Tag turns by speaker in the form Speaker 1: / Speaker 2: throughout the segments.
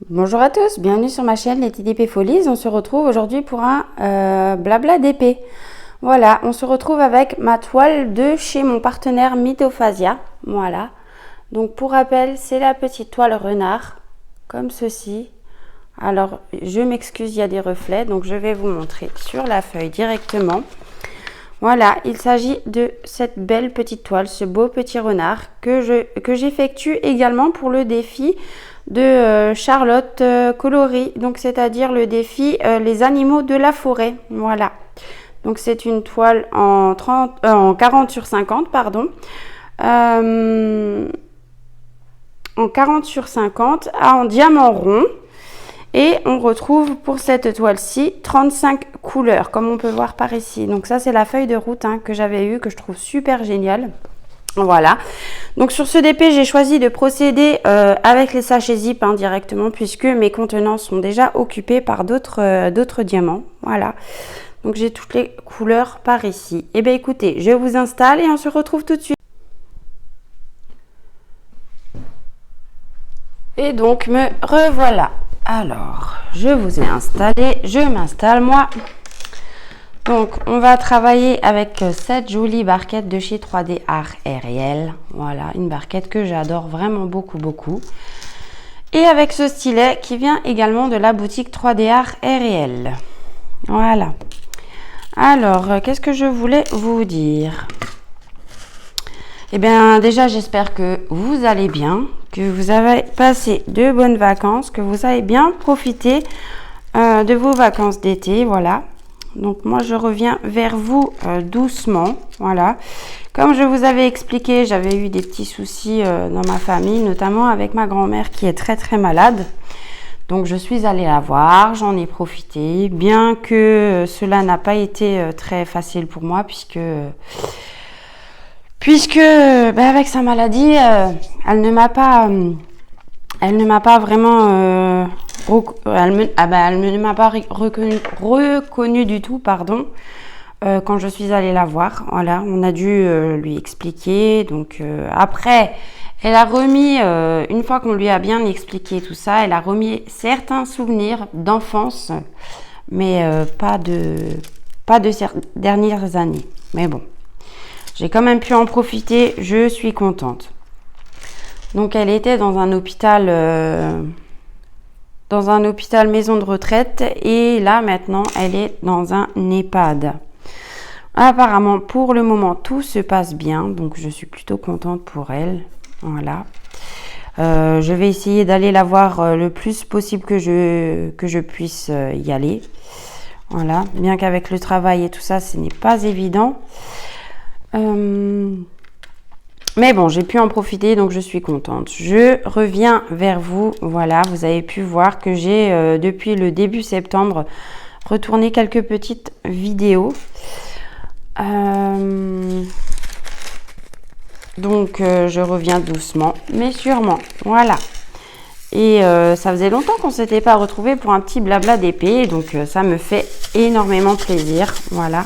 Speaker 1: Bonjour à tous, bienvenue sur ma chaîne Les TDP Folies. On se retrouve aujourd'hui pour un blabla d'épée. Voilà, on se retrouve avec ma toile de chez mon partenaire Mythophasia. Voilà, donc pour rappel, c'est la petite toile renard, comme ceci. Alors, je m'excuse, il y a des reflets, donc je vais vous montrer sur la feuille directement. Voilà, il s'agit de cette belle petite toile, ce beau petit renard que j'effectue également pour le défi de Charlotte Coloris, donc c'est-à-dire le défi les animaux de la forêt. Voilà, donc c'est une toile en 40 sur 50, pardon, en 40 sur 50 en diamant rond. Et on retrouve pour cette toile-ci 35 couleurs, comme on peut voir par ici. Donc ça, c'est la feuille de route que j'avais eue, que je trouve super géniale. Voilà. Donc sur ce DP, j'ai choisi de procéder avec les sachets zip directement, puisque mes contenants sont déjà occupés par d'autres diamants. Voilà. Donc j'ai toutes les couleurs par ici. Et bien écoutez, je vous installe et on se retrouve tout de suite. Et donc me revoilà. Alors, je vous ai installé, je m'installe moi. Donc, on va travailler avec cette jolie barquette de chez 3D Art Réel. Voilà, une barquette que j'adore vraiment beaucoup. Et avec ce stylet qui vient également de la boutique 3D Art Réel. Voilà. Alors, qu'est-ce que je voulais vous dire ? Eh bien, déjà, j'espère que vous allez bien, que vous avez passé de bonnes vacances, que vous avez bien profité de vos vacances d'été, voilà. Donc, moi, je reviens vers vous doucement, voilà. Comme je vous avais expliqué, j'avais eu des petits soucis dans ma famille, notamment avec ma grand-mère qui est très malade. Donc, je suis allée la voir, j'en ai profité, bien que cela n'a pas été très facile pour moi, puisque avec sa maladie, elle ne m'a pas vraiment elle ne m'a pas reconnu du tout, pardon, quand je suis allée la voir. Voilà, on a dû lui expliquer. Donc après, elle a remis, une fois qu'on lui a bien expliqué tout ça, elle a remis certains souvenirs d'enfance, mais pas de ces dernières années. Mais bon. J'ai quand même pu en profiter, je suis contente. Donc elle était dans un hôpital maison de retraite et là maintenant elle est dans un EHPAD. Apparemment pour le moment tout se passe bien, donc je suis plutôt contente pour elle. Voilà. Je vais essayer d'aller la voir le plus possible que je puisse y aller. Voilà, bien qu'avec le travail et tout ça, ce n'est pas évident. Mais bon, j'ai pu en profiter, donc je suis contente. Je reviens vers vous. Voilà, vous avez pu voir que j'ai, depuis le début septembre, retourné quelques petites vidéos. Donc, je reviens doucement, mais sûrement. Voilà. Et ça faisait longtemps qu'on ne s'était pas retrouvés pour un petit blabla d'épée, donc ça me fait énormément plaisir. Voilà.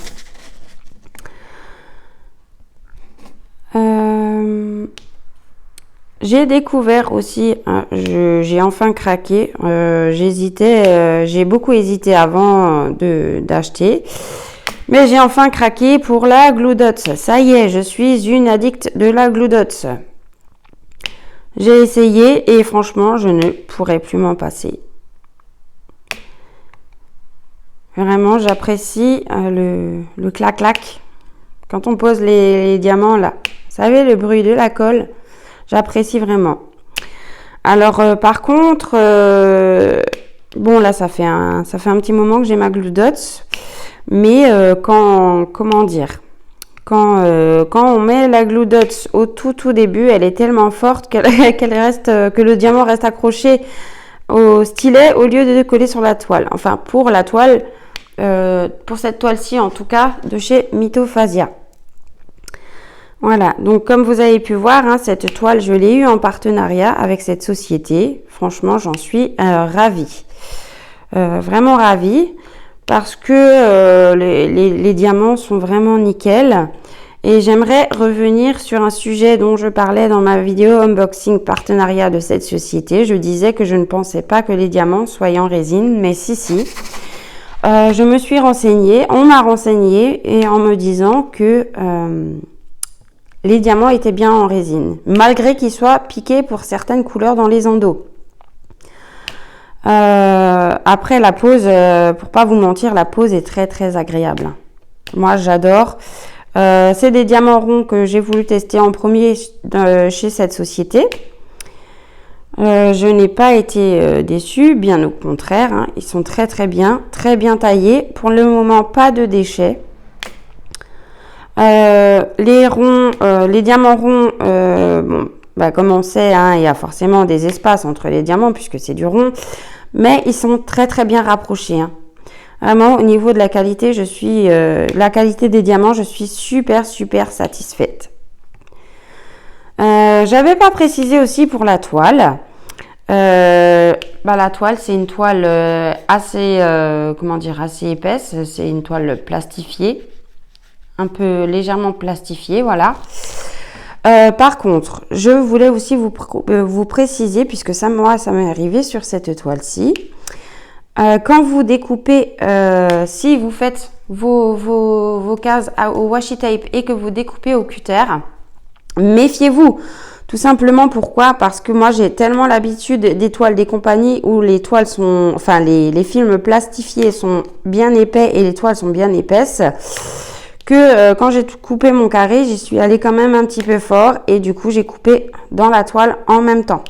Speaker 1: J'ai découvert aussi, j'ai enfin craqué, j'ai beaucoup hésité avant d'acheter, mais j'ai enfin craqué pour la Glue Dots. Ça y est, je suis une addicte de la Glue Dots. J'ai essayé et franchement, je ne pourrais plus m'en passer. Vraiment, j'apprécie le clac-clac quand on pose les diamants là. Vous savez, le bruit de la colle. J'apprécie vraiment. Alors, par contre, bon, là, ça fait un petit moment que j'ai ma Glue Dots. Mais comment dire, quand on met la Glue Dots au tout début, elle est tellement forte que le diamant reste accroché au stylet au lieu de coller sur la toile. Enfin, pour la toile, pour cette toile-ci, en tout cas, de chez Mythophasia. Voilà, donc comme vous avez pu voir, cette toile, je l'ai eue en partenariat avec cette société. Franchement, j'en suis ravie. Vraiment ravie parce que les diamants sont vraiment nickel. Et j'aimerais revenir sur un sujet dont je parlais dans ma vidéo unboxing partenariat de cette société. Je disais que je ne pensais pas que les diamants soient en résine, mais si. Je me suis renseignée, on m'a renseigné et en me disant que les diamants étaient bien en résine, malgré qu'ils soient piqués pour certaines couleurs dans les endos. Après la pose, pour pas vous mentir, la pose est très agréable. Moi j'adore. C'est des diamants ronds que j'ai voulu tester en premier chez cette société. Je n'ai pas été déçue, bien au contraire, hein. Ils sont très bien taillés. Pour le moment, pas de déchets. Les diamants ronds, comme on sait, hein, il y a forcément des espaces entre les diamants puisque c'est du rond, mais ils sont très bien rapprochés, hein. Vraiment, au niveau de la qualité, la qualité des diamants, je suis super satisfaite. J'avais pas précisé aussi pour la toile. La toile, c'est une toile assez épaisse. C'est une toile plastifiée, un peu légèrement plastifiée, voilà. Par contre, je voulais aussi vous préciser, puisque ça m'est arrivé sur cette toile-ci. Quand vous découpez, si vous faites vos cases au washi tape et que vous découpez au cutter, méfiez-vous. Tout simplement pourquoi? Parce que moi j'ai tellement l'habitude des toiles des compagnies où les toiles sont, les films plastifiés sont bien épais et les toiles sont bien épaisses, que quand j'ai coupé mon carré, j'y suis allée quand même un petit peu fort et du coup j'ai coupé dans la toile en même temps.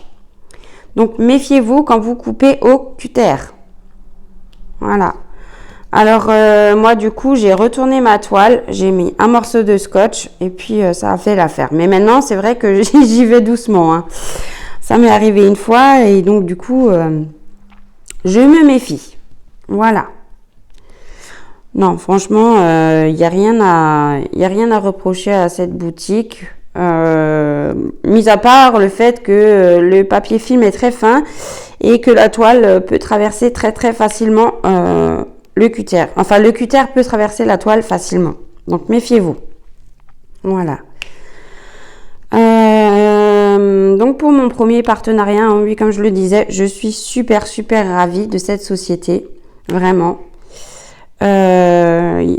Speaker 1: Donc méfiez-vous quand vous coupez au cutter. Voilà. Alors moi du coup j'ai retourné ma toile, j'ai mis un morceau de scotch et puis ça a fait l'affaire. Mais maintenant c'est vrai que j'y vais doucement, hein. Ça m'est arrivé une fois et donc du coup je me méfie. Voilà. Non, franchement il n'y a rien à reprocher à cette boutique. Mis à part le fait que le papier film est très fin et que la toile peut traverser très facilement le cutter. Enfin, le cutter peut traverser la toile facilement. Donc, méfiez-vous. Voilà. Donc, pour mon premier partenariat, hein, oui, comme je le disais, je suis super ravie de cette société. Vraiment. J'ai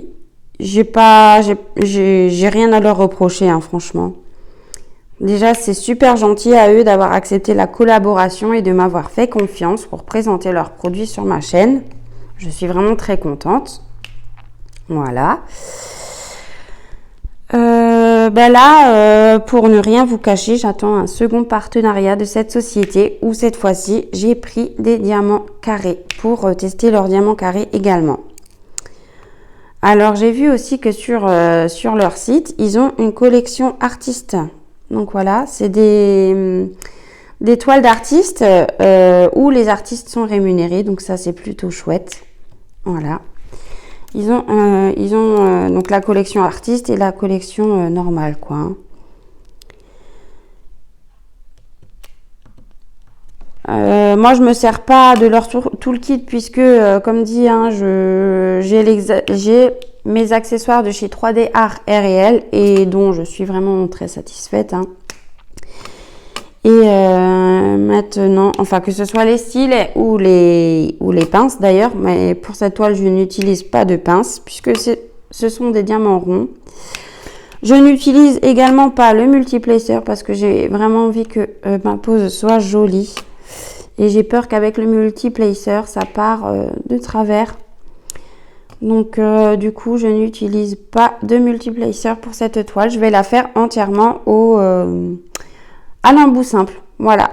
Speaker 1: rien à leur reprocher, hein, franchement. Déjà, c'est super gentil à eux d'avoir accepté la collaboration et de m'avoir fait confiance pour présenter leurs produits sur ma chaîne. Je suis vraiment très contente. Voilà. Pour ne rien vous cacher, j'attends un second partenariat de cette société où cette fois-ci, j'ai pris des diamants carrés pour tester leurs diamants carrés également. Alors, j'ai vu aussi que sur leur site, ils ont une collection artistes. Donc voilà, c'est des toiles d'artistes où les artistes sont rémunérés. Donc ça, c'est plutôt chouette. Voilà. Ils ont donc la collection artiste et la collection normale, quoi, hein. Moi, je me sers pas de leur toolkit puisque, comme dit, hein, j'ai mes accessoires de chez 3D Art RL et dont je suis vraiment très satisfaite, hein. Et maintenant, enfin que ce soit les styles ou les pinces d'ailleurs, mais pour cette toile, je n'utilise pas de pince puisque ce sont des diamants ronds. Je n'utilise également pas le multiplacer parce que j'ai vraiment envie que ma pose soit jolie. Et j'ai peur qu'avec le multiplacer, ça part de travers. Donc, du coup, je n'utilise pas de multiplacer pour cette toile. Je vais la faire entièrement à l'embout simple. Voilà.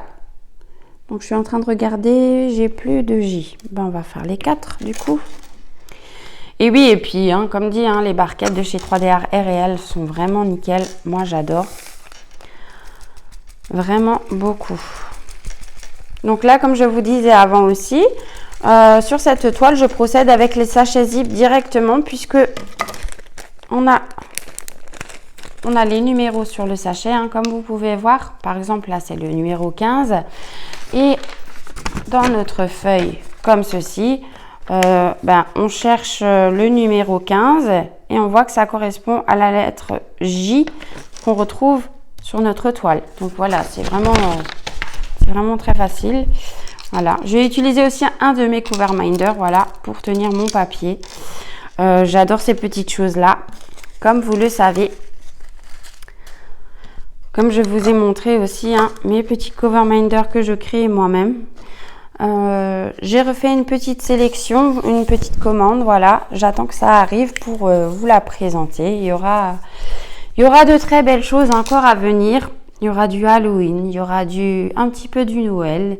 Speaker 1: Donc, je suis en train de regarder. J'ai plus de J. On va faire les 4, du coup. Et oui, et puis, hein, comme dit, hein, les barquettes de chez 3D Art RL sont vraiment nickel. Moi, j'adore. Vraiment beaucoup. Donc là, comme je vous disais avant aussi, sur cette toile, je procède avec les sachets zip directement puisque on a les numéros sur le sachet, hein, comme vous pouvez voir. Par exemple, là, c'est le numéro 15. Et dans notre feuille, comme ceci, on cherche le numéro 15 et on voit que ça correspond à la lettre J qu'on retrouve sur notre toile. Donc voilà, c'est vraiment très facile. Voilà, je vais utiliser aussi un de mes cover minders, voilà, pour tenir mon papier. J'adore ces petites choses-là, comme vous le savez. Comme je vous ai montré aussi, hein, mes petits cover minders que je crée moi-même. J'ai refait une petite sélection, une petite commande, voilà. J'attends que ça arrive pour vous la présenter. Il y aura de très belles choses encore à venir. Il y aura du Halloween, il y aura un petit peu du Noël.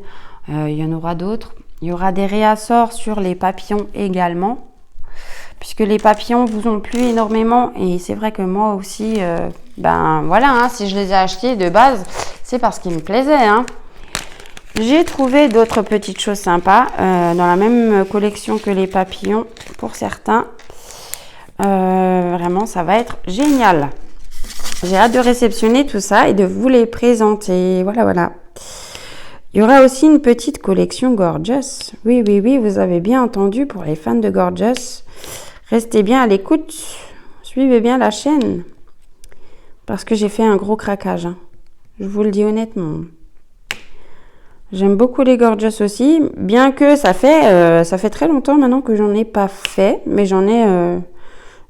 Speaker 1: Il y en aura d'autres. Il y aura des réassorts sur les papillons également. Puisque les papillons vous ont plu énormément. Et c'est vrai que moi aussi, ben voilà, hein, si je les ai achetés de base, c'est parce qu'ils me plaisaient. Hein. J'ai trouvé d'autres petites choses sympas dans la même collection que les papillons pour certains. Vraiment, ça va être génial. J'ai hâte de réceptionner tout ça et de vous les présenter. Voilà, voilà. Il y aura aussi une petite collection Gorgeous. Oui, oui, oui, vous avez bien entendu pour les fans de Gorgeous. Restez bien à l'écoute. Suivez bien la chaîne. Parce que j'ai fait un gros craquage. Hein. Je vous le dis honnêtement. J'aime beaucoup les Gorgeous aussi. Bien que ça fait très longtemps maintenant que j'en ai pas fait. Mais j'en ai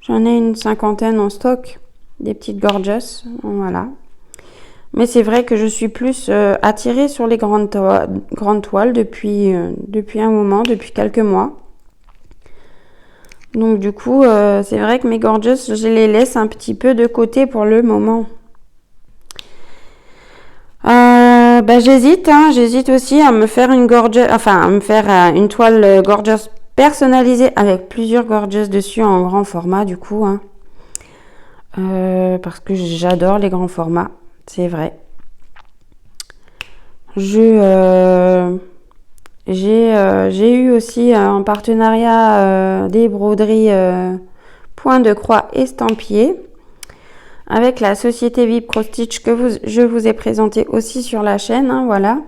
Speaker 1: une cinquantaine en stock. Des petites Gorgeous. Voilà. Mais c'est vrai que je suis plus attirée sur les grandes toiles depuis un moment, depuis quelques mois. Donc du coup, c'est vrai que mes Gorgeous, je les laisse un petit peu de côté pour le moment. J'hésite aussi à me faire une toile Gorgeous personnalisée avec plusieurs Gorgeous dessus en grand format du coup. Hein. Parce que j'adore les grands formats. C'est vrai. J'ai eu aussi en partenariat des broderies point de croix estampillés avec la société VIP Cross Stitch que je vous ai présenté aussi sur la chaîne. Hein, voilà.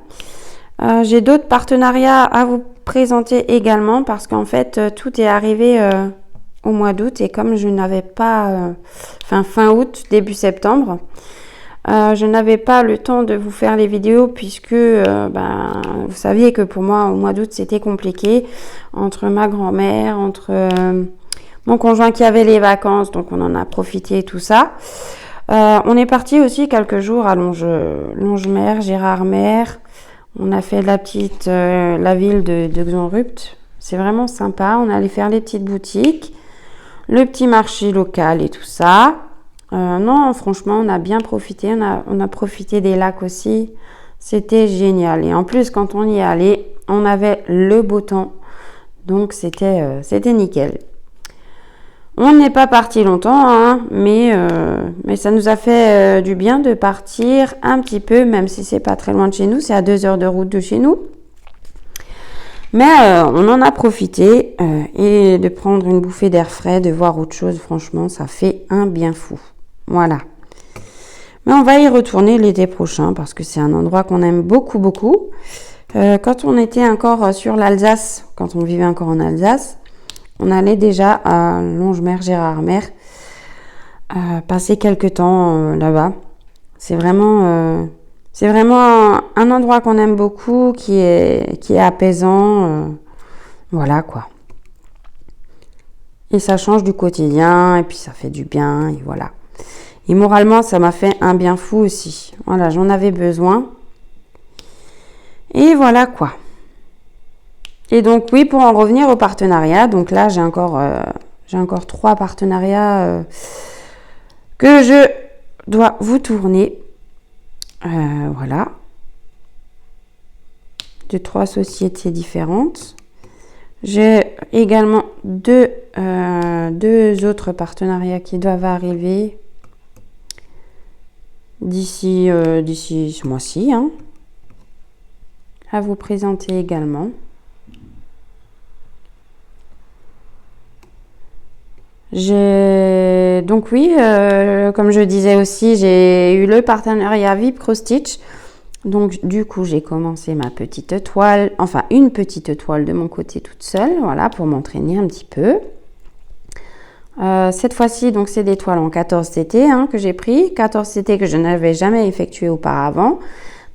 Speaker 1: J'ai d'autres partenariats à vous présenter également parce qu'en fait tout est arrivé au mois d'août et comme je n'avais pas fin août, début septembre. Je n'avais pas le temps de vous faire les vidéos puisque vous saviez que pour moi au mois d'août c'était compliqué entre ma grand-mère, entre mon conjoint qui avait les vacances, donc on en a profité et tout ça. On est parti aussi quelques jours à Longemer, Gérardmer. On a fait la ville de Xonrupt. C'est vraiment sympa. On allait faire les petites boutiques, le petit marché local et tout ça. Non, franchement, on a bien profité. On a profité des lacs aussi. C'était génial. Et en plus, quand on y allait, on avait le beau temps. Donc, c'était nickel. On n'est pas parti longtemps, hein, mais ça nous a fait du bien de partir un petit peu, même si c'est pas très loin de chez nous. C'est à 2 heures de route de chez nous. Mais on en a profité et de prendre une bouffée d'air frais, de voir autre chose. Franchement, ça fait un bien fou. Voilà. Mais on va y retourner l'été prochain parce que c'est un endroit qu'on aime beaucoup, beaucoup. Quand on était encore sur l'Alsace, quand on vivait encore en Alsace, on allait déjà à Longemer, Gérardmer, passer quelques temps là-bas. C'est vraiment un endroit qu'on aime beaucoup, qui est apaisant. Voilà quoi. Et ça change du quotidien et puis ça fait du bien et voilà. Et moralement, ça m'a fait un bien fou aussi. Voilà, j'en avais besoin. Et voilà quoi. Et donc oui, pour en revenir au partenariat, donc là j'ai encore 3 partenariats que je dois vous tourner. Voilà. De 3 sociétés différentes. J'ai également deux autres partenariats qui doivent arriver d'ici ce mois-ci, hein, à vous présenter également. Donc oui, comme je disais aussi, j'ai eu le partenariat VIP Cross Stitch. Donc du coup, j'ai commencé ma petite toile, enfin une petite toile de mon côté toute seule, voilà, pour m'entraîner un petit peu. Cette fois-ci, donc c'est des toiles en 14 CT hein, que j'ai pris. 14 CT que je n'avais jamais effectué auparavant.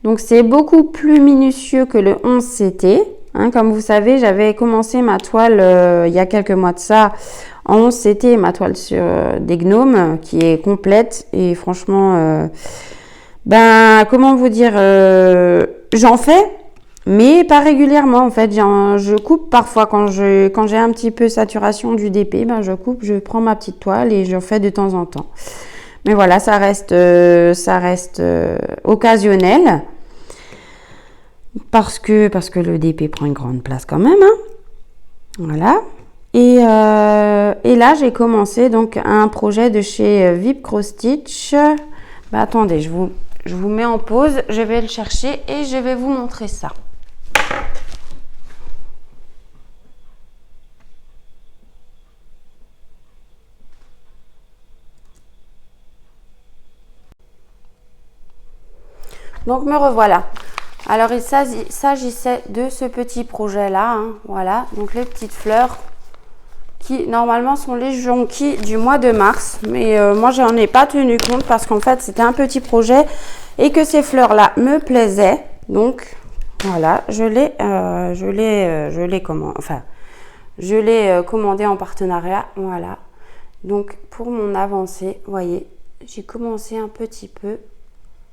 Speaker 1: Donc c'est beaucoup plus minutieux que le 11 CT. Hein, comme vous savez, j'avais commencé ma toile il y a quelques mois de ça en 11 CT, ma toile sur des gnomes qui est complète. Et franchement, ben comment vous dire, j'en fais. Mais pas régulièrement en fait, je coupe parfois quand j'ai un petit peu saturation du DP, ben je coupe, je prends ma petite toile et je fais de temps en temps. Mais voilà, ça reste occasionnel parce que le DP prend une grande place quand même. Hein. Voilà. Et là j'ai commencé donc un projet de chez VIP Cross Stitch. Ben, attendez, je vous mets en pause, je vais le chercher et je vais vous montrer ça. Donc me revoilà. Alors il s'agissait de ce petit projet là, hein, voilà, donc les petites fleurs qui normalement sont les jonquilles du mois de mars, mais moi j'en ai pas tenu compte parce qu'en fait c'était un petit projet et que ces fleurs là me plaisaient, donc voilà, je l'ai commandé en partenariat, voilà. Donc pour mon avancée, vous voyez, j'ai commencé un petit peu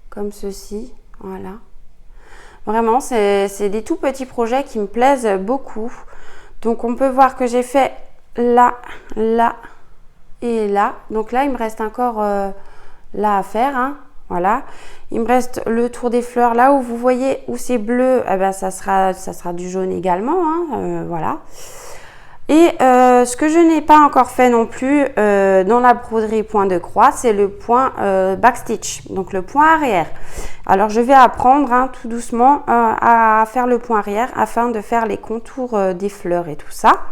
Speaker 1: comme ceci, voilà. Vraiment, c'est des tout petits projets qui me plaisent beaucoup. Donc on peut voir que j'ai fait là, là et là. Donc là, il me reste encore là à faire, hein. Voilà. Il me reste le tour des fleurs. Là où vous voyez où c'est bleu, eh ben, ça sera du jaune également, hein. Voilà. Et ce que je n'ai pas encore fait non plus dans la broderie point de croix, c'est le point backstitch, donc le point arrière. Alors je vais apprendre hein, tout doucement à faire le point arrière afin de faire les contours des fleurs et tout ça.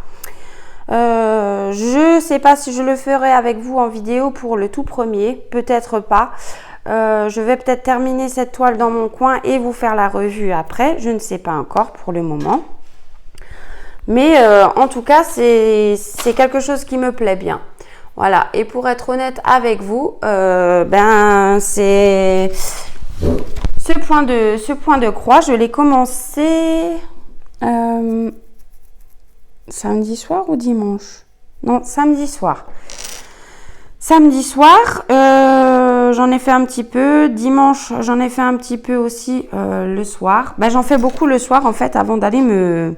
Speaker 1: Je ne sais pas si je le ferai avec vous en vidéo pour le tout premier, peut-être pas. Je vais peut-être terminer cette toile dans mon coin et vous faire la revue après, je ne sais pas encore pour le moment. Mais en tout cas, c'est quelque chose qui me plaît bien. Voilà. Et pour être honnête avec vous, ben c'est ce point de croix, je l'ai commencé samedi soir ou dimanche? Non, samedi soir. Samedi soir, j'en ai fait un petit peu. Dimanche, j'en ai fait un petit peu aussi le soir. Ben, j'en fais beaucoup le soir en fait avant d'aller me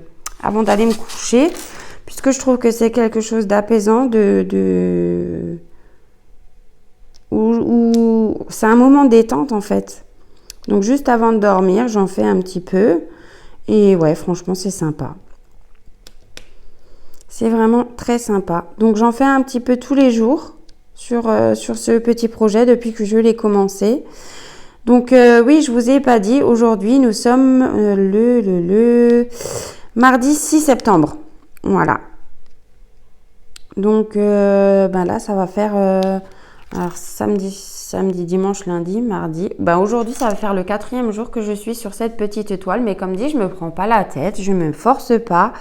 Speaker 1: coucher, puisque je trouve que c'est quelque chose d'apaisant, où c'est un moment de détente en fait. Donc juste avant de dormir, j'en fais un petit peu et ouais, franchement, c'est sympa. C'est vraiment très sympa. Donc j'en fais un petit peu tous les jours sur ce petit projet depuis que je l'ai commencé. Donc oui, je vous ai pas dit, aujourd'hui nous sommes le mardi 6 septembre. Voilà. Donc ben là, ça va faire alors samedi, dimanche, lundi, mardi. Ben aujourd'hui, ça va faire le 4e jour que je suis sur cette petite toile. Mais comme dit, je me prends pas la tête, je me force pas.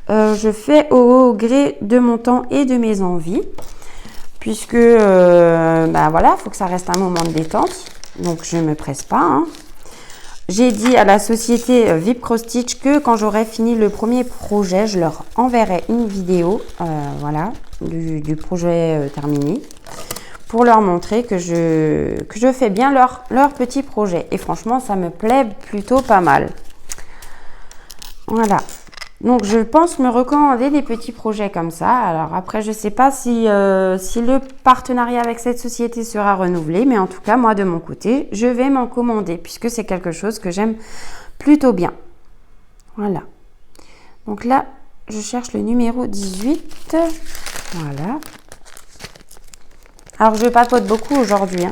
Speaker 1: Je fais au gré de mon temps et de mes envies. Puisque, ben voilà, il faut que ça reste un moment de détente. Donc, je ne me presse pas. Hein. J'ai dit à la société VIP Cross Stitch que quand j'aurai fini le premier projet, je leur enverrai une vidéo voilà, du projet terminé pour leur montrer que je fais bien leur petit projet. Et franchement, ça me plaît plutôt pas mal. Voilà. Donc, je pense me recommander des petits projets comme ça. Alors après, je ne sais pas si le partenariat avec cette société sera renouvelé. Mais en tout cas, moi, de mon côté, je vais m'en commander puisque c'est quelque chose que j'aime plutôt bien. Voilà. Donc là, je cherche le numéro 18. Voilà. Alors, je papote beaucoup aujourd'hui.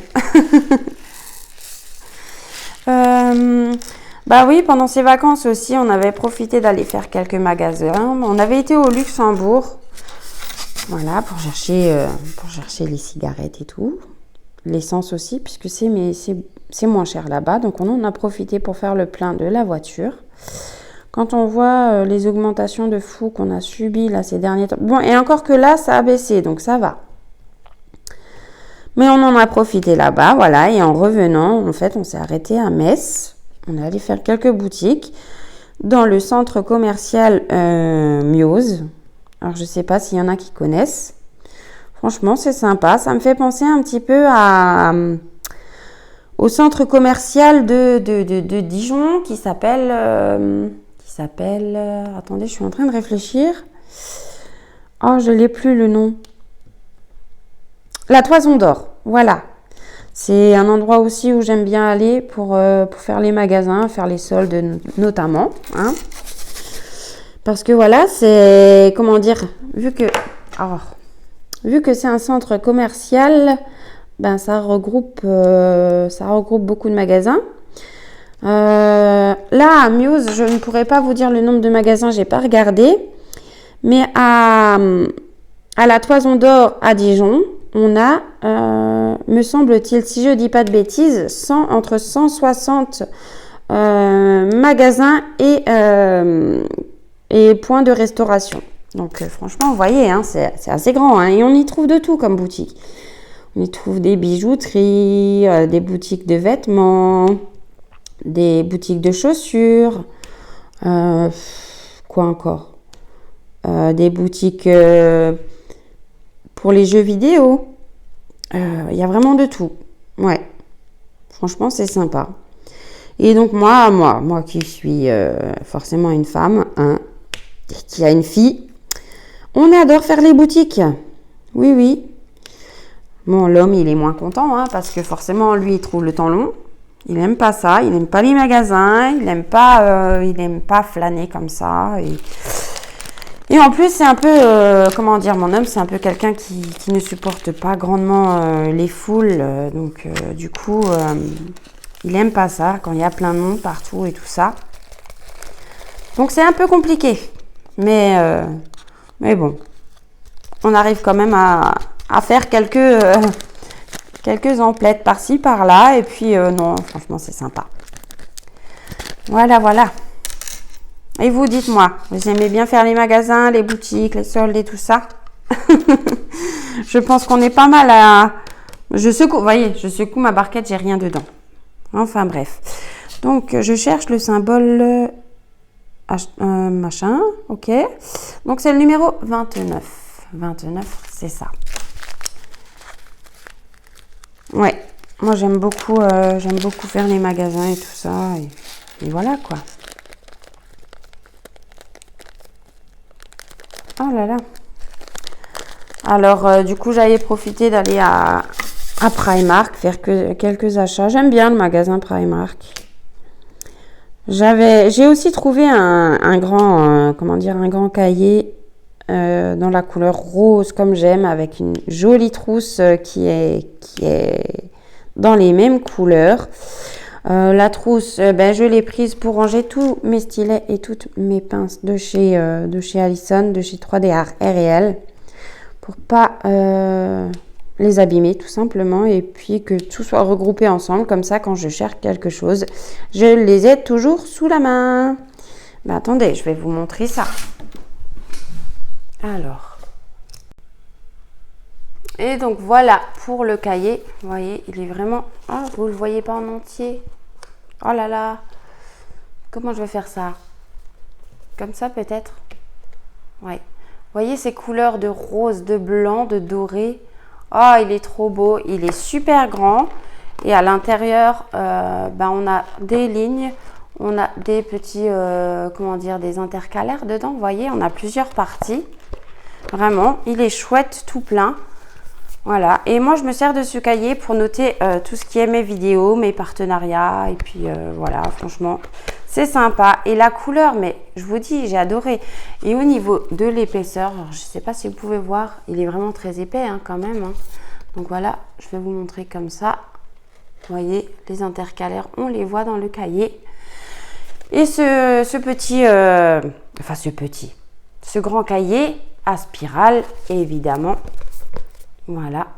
Speaker 1: Hein. Bah oui, pendant ces vacances aussi, on avait profité d'aller faire quelques magasins. On avait été au Luxembourg, voilà, pour chercher les cigarettes et tout. L'essence aussi, puisque c'est moins cher là-bas. Donc on en a profité pour faire le plein de la voiture. Quand on voit les augmentations de fou qu'on a subies là ces derniers temps. Bon, et encore que là, ça a baissé, donc ça va. Mais on en a profité là-bas, voilà. Et en revenant, en fait, on s'est arrêté à Metz. On est allé faire quelques boutiques dans le centre commercial Mioz. Alors, je ne sais pas s'il y en a qui connaissent. Franchement, c'est sympa. Ça me fait penser un petit peu au centre commercial de Dijon qui s'appelle... attendez, je suis en train de réfléchir. Oh, je n'ai plus le nom. La Toison d'Or, voilà. C'est un endroit aussi où j'aime bien aller pour faire les magasins, faire les soldes notamment. Hein. Parce que voilà, c'est, comment dire, vu que c'est un centre commercial, ben ça regroupe beaucoup de magasins. Là, à Muse, je ne pourrais pas vous dire le nombre de magasins, j'ai pas regardé. Mais à la Toison d'Or à Dijon, on a, me semble-t-il, si je dis pas de bêtises, entre 160 magasins et points de restauration. Donc franchement, vous voyez, hein, c'est assez grand. Hein, et on y trouve de tout comme boutique. On y trouve des bijouteries, des boutiques de vêtements, des boutiques de chaussures. Quoi encore? Des boutiques pour les jeux vidéo. Il y a vraiment de tout. Ouais. Franchement, c'est sympa. Et donc moi qui suis forcément une femme, hein, qui a une fille, on adore faire les boutiques. Oui, oui. Bon, l'homme, il est moins content, hein, parce que forcément, lui, il trouve le temps long. Il n'aime pas ça, il n'aime pas les magasins, il n'aime pas flâner comme ça. Et en plus, c'est un peu, comment dire, mon homme, c'est un peu quelqu'un qui ne supporte pas grandement les foules. Donc, du coup, il n'aime pas ça, quand il y a plein de monde partout et tout ça. Donc, c'est un peu compliqué. Mais bon, on arrive quand même à faire quelques emplettes par-ci, par-là. Et puis, non, franchement, c'est sympa. Voilà, voilà. Et vous, dites-moi, vous aimez bien faire les magasins, les boutiques, les soldes et tout ça? Je pense qu'on est pas mal à... Je secoue ma barquette, j'ai rien dedans. Enfin, bref. Donc, je cherche le symbole... machin, ok. Donc, c'est le numéro 29. 29, c'est ça. Ouais, moi j'aime beaucoup faire les magasins et tout ça. Et voilà quoi. Oh là là. Alors, du coup, j'avais profité d'aller à Primark faire quelques achats. J'aime bien le magasin Primark. J'ai aussi trouvé un grand cahier dans la couleur rose comme j'aime, avec une jolie trousse qui est dans les mêmes couleurs. La trousse, je l'ai prise pour ranger tous mes stylets et toutes mes pinces de chez Alison, de chez 3D Art Réel, pour pas les abîmer tout simplement, et puis que tout soit regroupé ensemble, comme ça quand je cherche quelque chose, je les ai toujours sous la main. Attendez, je vais vous montrer ça. Alors. Et donc voilà pour le cahier. Vous voyez, il est vraiment... Ah, vous le voyez pas en entier. Oh là là. Comment je vais faire ça? Comme ça peut-être? Ouais. Vous voyez ces couleurs de rose, de blanc, de doré. Oh, il est trop beau. Il est super grand. Et à l'intérieur, on a des lignes. On a des petits, des intercalaires dedans. Vous voyez, on a plusieurs parties. Vraiment, il est chouette, tout plein. Voilà, et moi je me sers de ce cahier pour noter tout ce qui est mes vidéos, mes partenariats, et puis voilà, franchement, c'est sympa. Et la couleur, mais je vous dis, j'ai adoré. Et au niveau de l'épaisseur, je ne sais pas si vous pouvez voir, il est vraiment très épais hein, quand même. Hein. Donc voilà, je vais vous montrer comme ça. Vous voyez, les intercalaires, on les voit dans le cahier. Et ce grand cahier à spirale, évidemment. Voilà.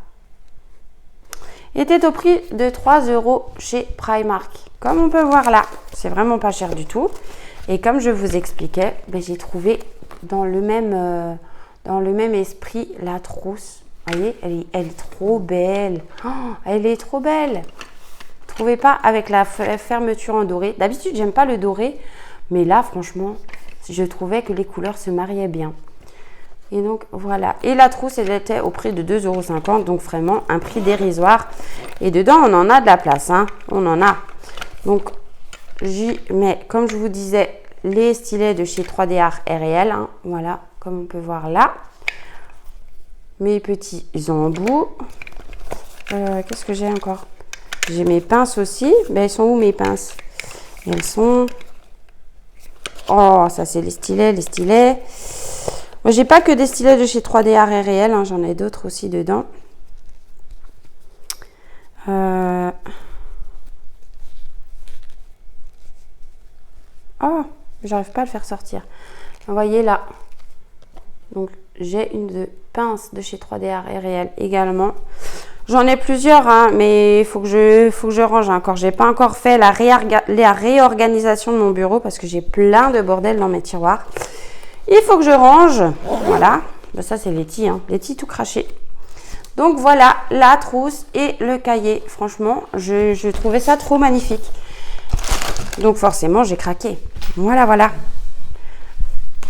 Speaker 1: Était au prix de 3 € chez Primark. Comme on peut voir là, c'est vraiment pas cher du tout. Et comme je vous expliquais, j'ai trouvé dans le même esprit la trousse. Vous voyez, elle est trop belle. Oh, elle est trop belle. Vous trouvez pas avec la fermeture en doré? D'habitude, j'aime pas le doré. Mais là, franchement, je trouvais que les couleurs se mariaient bien. Et donc, voilà. Et la trousse, elle était au prix de 2,50 €. Donc, vraiment, un prix dérisoire. Et dedans, on en a de la place. Hein. On en a. Donc, j'y mets, comme je vous disais, les stylets de chez 3D Art Réel. Hein. Voilà, comme on peut voir là. Mes petits embouts. Qu'est-ce que j'ai encore? J'ai mes pinces aussi. Mais elles sont où mes pinces? Elles sont... Oh, ça c'est les stylets, les stylets. Moi, j'ai pas que des stylets de chez 3D Art Réel, hein, j'en ai d'autres aussi dedans. Oh, j'arrive pas à le faire sortir. Vous voyez là. Donc, j'ai une pince de chez 3D Art Réel également. J'en ai plusieurs, hein, mais il faut que je range encore. J'ai pas encore fait la réorganisation de mon bureau parce que j'ai plein de bordel dans mes tiroirs. Il faut que je range. Voilà. Ben, ça, c'est Letty, hein. Letty tout craché. Donc, voilà la trousse et le cahier. Franchement, je trouvais ça trop magnifique. Donc, forcément, j'ai craqué. Voilà, voilà.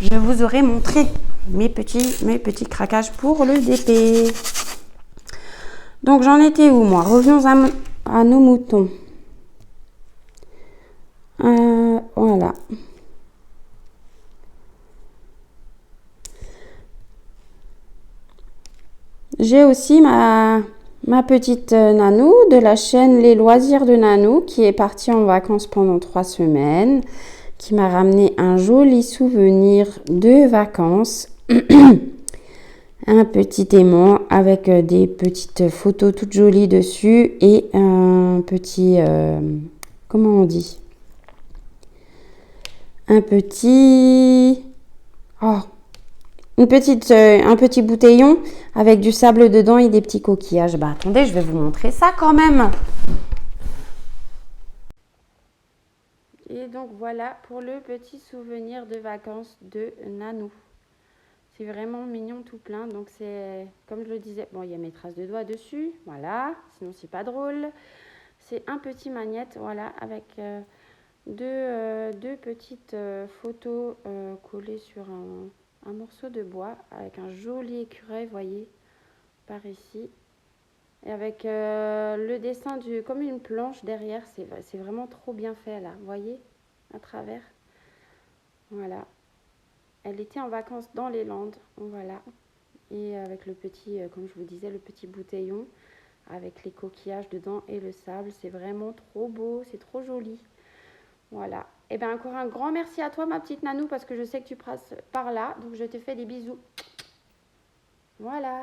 Speaker 1: Je vous aurais montré mes petits craquages pour le DP. Donc, j'en étais où, moi? Revenons à nos moutons. Voilà. J'ai aussi ma petite Nanou de la chaîne Les Loisirs de Nanou qui est partie en vacances pendant 3 semaines, qui m'a ramené un joli souvenir de vacances. Un petit aimant avec des petites photos toutes jolies dessus et un petit... comment on dit? Un petit... Oh, un petit bouteillon avec du sable dedans et des petits coquillages. Bah attendez, je vais vous montrer ça quand même. Et donc voilà pour le petit souvenir de vacances de Nanou. C'est vraiment mignon tout plein. Donc c'est, comme je le disais, bon il y a mes traces de doigts dessus. Voilà, sinon c'est pas drôle. C'est un petit magnète, voilà, avec deux petites photos collées sur un morceau de bois avec un joli écureuil, voyez, par ici. Et avec le dessin comme une planche derrière, c'est vraiment trop bien fait là, vous voyez, à travers. Voilà. Elle était en vacances dans les Landes, voilà. Et avec le petit, comme je vous disais, le petit bouteillon avec les coquillages dedans et le sable. C'est vraiment trop beau, c'est trop joli. Voilà. Et bien encore un grand merci à toi ma petite Nanou parce que je sais que tu passes par là. Donc je te fais des bisous. Voilà.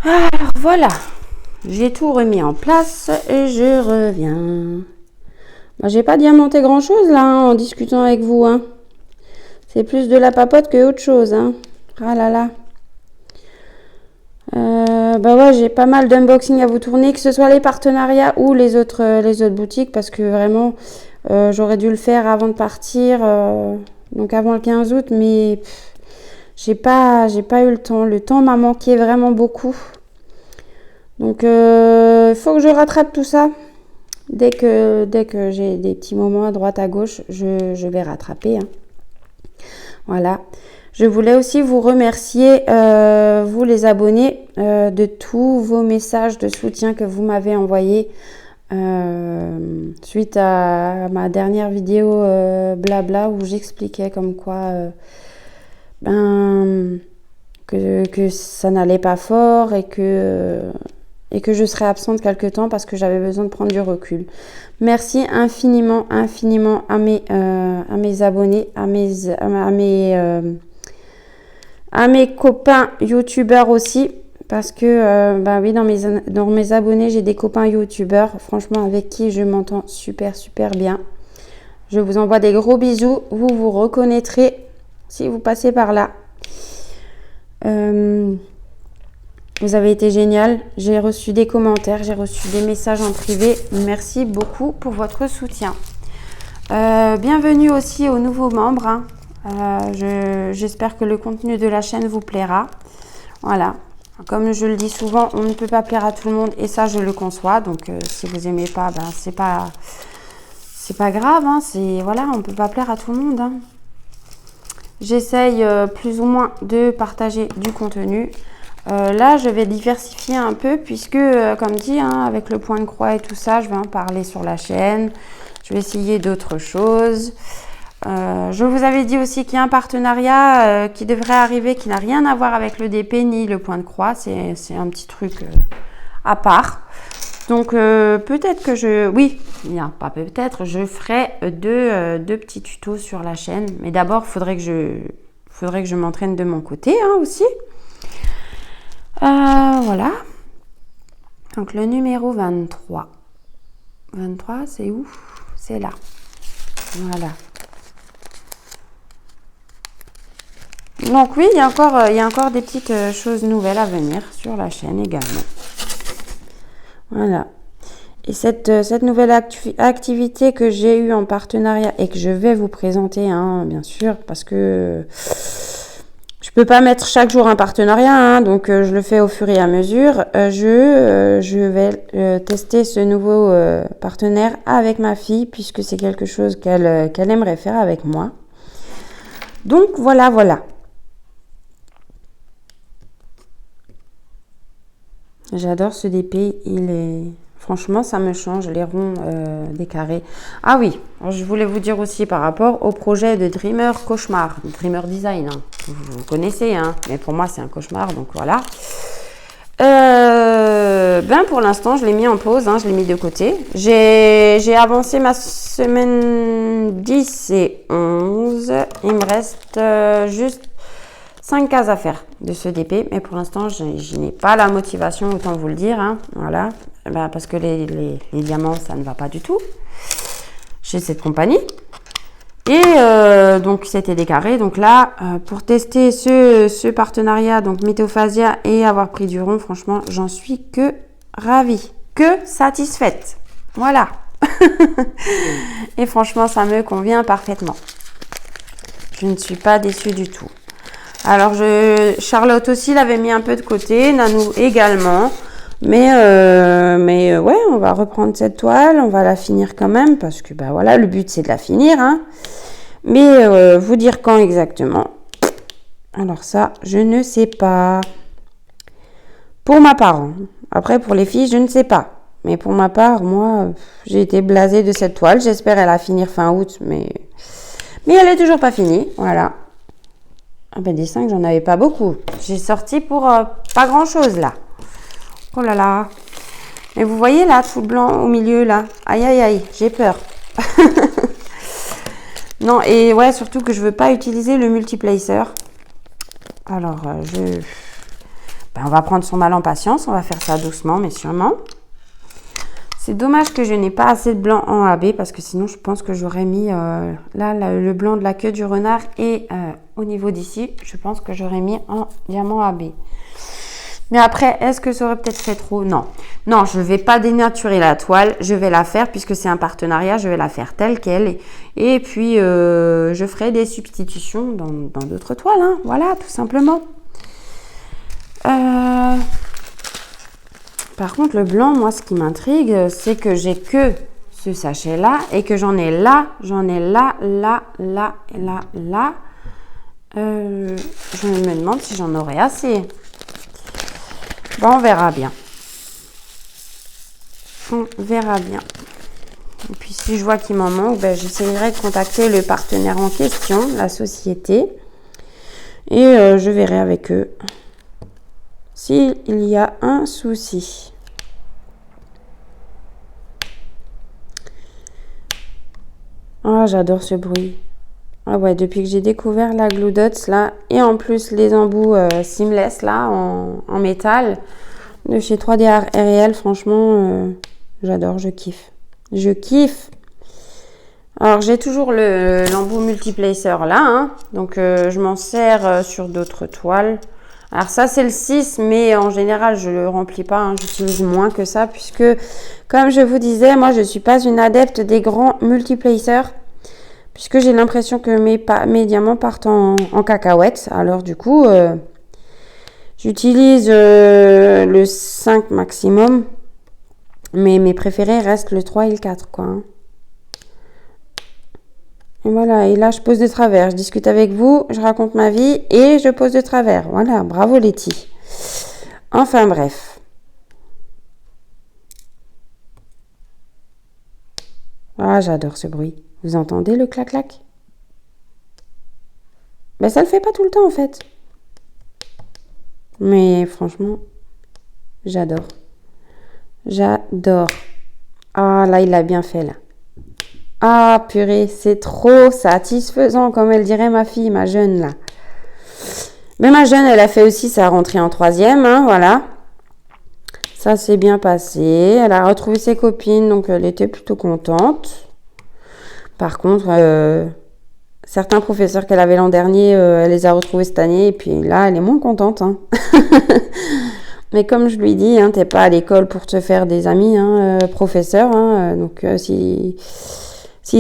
Speaker 1: Alors voilà. J'ai tout remis en place et je reviens. Bah, j'ai pas diamanté grand chose là hein, en discutant avec vous. Hein. C'est plus de la papote que autre chose. Hein. Ah là là. Bah ouais, j'ai pas mal d'unboxing à vous tourner, que ce soit les partenariats ou les autres boutiques, parce que vraiment, j'aurais dû le faire avant de partir, donc avant le 15 août, mais j'ai pas eu le temps. Le temps m'a manqué vraiment beaucoup. Donc, il faut que je rattrape tout ça. Dès que j'ai des petits moments à droite, à gauche, je vais rattraper. Hein. Voilà. Je voulais aussi vous remercier, vous les abonnés, de tous vos messages de soutien que vous m'avez envoyés suite à ma dernière vidéo blabla où j'expliquais comme quoi que ça n'allait pas fort et que je serais absente quelque temps parce que j'avais besoin de prendre du recul. Merci infiniment à mes abonnés, à mes copains youtubeurs aussi, parce que bah oui, dans mes abonnés, j'ai des copains youtubeurs, franchement, avec qui je m'entends super bien. Je vous envoie des gros bisous, vous vous reconnaîtrez si vous passez par là. Vous avez été génial, j'ai reçu des commentaires, j'ai reçu des messages en privé. Merci beaucoup pour votre soutien. Bienvenue aussi aux nouveaux membres. Hein. J'espère que le contenu de la chaîne vous plaira. Voilà. Comme je le dis souvent, on ne peut pas plaire à tout le monde et ça, je le conçois. Donc, si vous n'aimez pas, ben, c'est pas grave. Hein, voilà, on ne peut pas plaire à tout le monde. Hein. J'essaye plus ou moins de partager du contenu. Là, je vais diversifier un peu puisque, comme dit, hein, avec le point de croix et tout ça, je vais en parler sur la chaîne. Je vais essayer d'autres choses. Je vous avais dit aussi qu'il y a un partenariat qui devrait arriver, qui n'a rien à voir avec le DP ni le point de croix. C'est un petit truc à part. Donc, peut-être que oui, pas peut-être, je ferai deux petits tutos sur la chaîne. Mais d'abord, faudrait que je m'entraîne de mon côté hein, aussi. Voilà. Donc, le numéro 23. 23, c'est où? C'est là. Voilà. Donc oui, il y a encore des petites choses nouvelles à venir sur la chaîne également. Voilà. Et cette nouvelle activité que j'ai eue en partenariat et que je vais vous présenter, hein, bien sûr, parce que je peux pas mettre chaque jour un partenariat, hein, donc je le fais au fur et à mesure. Je vais tester ce nouveau partenaire avec ma fille puisque c'est quelque chose qu'elle aimerait faire avec moi. Donc voilà. J'adore ce DP, franchement, ça me change, les ronds des carrés. Ah oui, je voulais vous dire aussi par rapport au projet de Dreamer Cauchemar, Dreamer Design. Hein. Vous connaissez, hein, mais pour moi, c'est un cauchemar, donc voilà. Pour l'instant, je l'ai mis en pause, hein, je l'ai mis de côté. J'ai avancé ma semaine 10 et 11. Il me reste juste 5 cases à faire de ce DP, mais pour l'instant, je n'ai pas la motivation, autant vous le dire. Hein, voilà, parce que les diamants, ça ne va pas du tout chez cette compagnie. Et donc, c'était des carrés. Donc là, pour tester ce partenariat, donc Mythophasia et avoir pris du rond, franchement, j'en suis que ravie, que satisfaite. Voilà. Et franchement, ça me convient parfaitement. Je ne suis pas déçue du tout. Alors, Charlotte aussi l'avait mis un peu de côté, Nanou également. Mais ouais, on va reprendre cette toile, on va la finir quand même, parce que voilà, le but c'est de la finir. Hein. Mais vous dire quand exactement. Alors ça, je ne sais pas. Pour ma part, hein. Après pour les filles, je ne sais pas. Mais pour ma part, moi, j'ai été blasée de cette toile. J'espère elle va finir fin août, mais elle est toujours pas finie. Voilà. Ah ben des 5, j'en avais pas beaucoup. J'ai sorti pour pas grand chose là. Oh là là. Mais vous voyez là, tout blanc au milieu là. Aïe aïe aïe, j'ai peur. Non, et ouais, surtout que je veux pas utiliser le multiplacer. Alors, on va prendre son mal en patience. On va faire ça doucement, mais sûrement. C'est dommage que je n'ai pas assez de blanc en AB parce que sinon, je pense que j'aurais mis le blanc de la queue du renard et au niveau d'ici, je pense que j'aurais mis en diamant AB. Mais après, est-ce que ça aurait peut-être fait trop? Non. Non, je ne vais pas dénaturer la toile. Je vais la faire, puisque c'est un partenariat, je vais la faire telle qu'elle. Et puis, je ferai des substitutions dans d'autres toiles. Hein. Voilà, tout simplement. Par contre, le blanc, moi, ce qui m'intrigue, c'est que j'ai que ce sachet-là et que j'en ai là, je me demande si j'en aurai assez. Bon, on verra bien. On verra bien. Et puis, si je vois qu'il m'en manque, j'essaierai de contacter le partenaire en question, la société. Et je verrai avec eux s'il y a un souci. Ah, j'adore ce bruit. Ah ouais, depuis que j'ai découvert la Glue Dots là, et en plus les embouts seamless là, en métal, de chez 3D Réel, franchement, j'adore, je kiffe. Je kiffe. Alors, j'ai toujours l'embout multiplacer là, hein, donc je m'en sers sur d'autres toiles. Alors ça, c'est le 6, mais en général, je ne le remplis pas, hein, j'utilise moins que ça, puisque, comme je vous disais, moi, je ne suis pas une adepte des grands multiplacers. puisque j'ai l'impression que mes diamants partent en cacahuètes. Alors du coup, j'utilise le 5 maximum, mais mes préférés restent le 3 et le 4, quoi. Hein. Et voilà, et là je pose de travers, je discute avec vous, je raconte ma vie et je pose de travers. Voilà, bravo Letty. Enfin bref. Ah, j'adore ce bruit. Vous entendez le clac-clac? Ben ça le fait pas tout le temps en fait. Mais franchement, j'adore. J'adore. Ah là, il a bien fait là. Ah purée, c'est trop satisfaisant, comme elle dirait ma fille, ma jeune là. Mais ma jeune, elle a fait aussi sa rentrée en 3e, hein, voilà. Ça s'est bien passé. Elle a retrouvé ses copines, donc elle était plutôt contente. Par contre, certains professeurs qu'elle avait l'an dernier, elle les a retrouvés cette année, et puis là, elle est moins contente. Hein. Mais comme je lui dis, hein, t'es pas à l'école pour te faire des amis, hein, professeurs. Hein, donc s'ils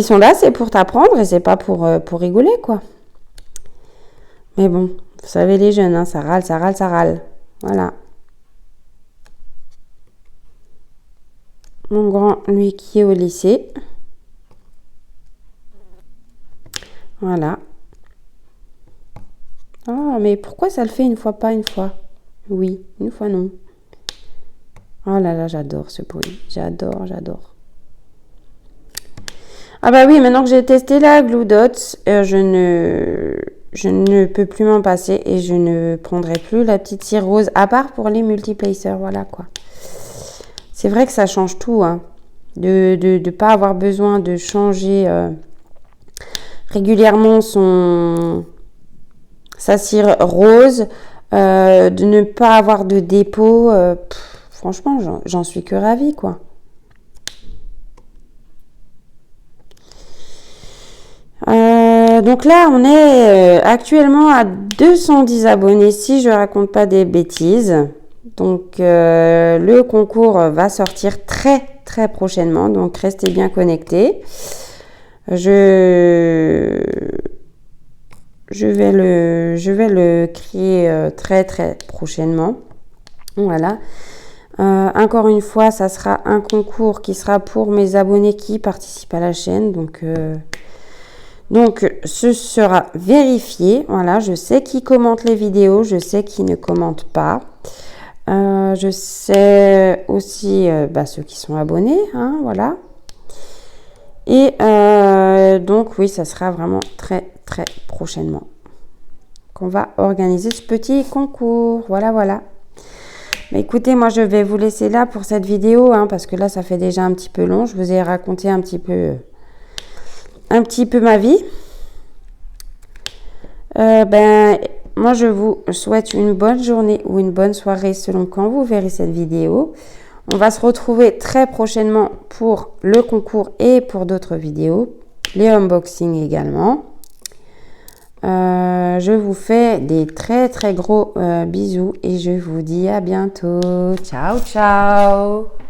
Speaker 1: sont là, c'est pour t'apprendre et c'est pas pour rigoler, quoi. Mais bon, vous savez les jeunes, hein, ça râle, ça râle, ça râle. Voilà. Mon grand, lui, qui est au lycée. Voilà. Ah, mais pourquoi ça le fait une fois pas, une fois? Oui, une fois non. Oh là là, j'adore ce bruit. J'adore, j'adore. Ah bah oui, maintenant que j'ai testé la Glue Dots, je ne peux plus m'en passer et je ne prendrai plus la petite cire rose, à part pour les multiplacers, voilà quoi. C'est vrai que ça change tout, hein, de pas avoir besoin de changer régulièrement sa cire rose, de ne pas avoir de dépôt, franchement, j'en suis que ravie, quoi. Donc là, on est actuellement à 210 abonnés, si je raconte pas des bêtises. Donc, le concours va sortir très, très prochainement. Donc, restez bien connectés. Je vais le créer très, très prochainement. Voilà. Encore une fois, ça sera un concours qui sera pour mes abonnés qui participent à la chaîne. Donc, ce sera vérifié. Voilà, je sais qui commente les vidéos, je sais qui ne commente pas. Je sais aussi ceux qui sont abonnés, hein, voilà. Et donc, oui, ça sera vraiment très, très prochainement qu'on va organiser ce petit concours. Voilà, voilà. Mais écoutez, moi, je vais vous laisser là pour cette vidéo, hein, parce que là, ça fait déjà un petit peu long. Je vous ai raconté un petit peu ma vie. Moi, je vous souhaite une bonne journée ou une bonne soirée selon quand vous verrez cette vidéo. On va se retrouver très prochainement pour le concours et pour d'autres vidéos, les unboxings également. Je vous fais des très très gros bisous et je vous dis à bientôt. Ciao, ciao!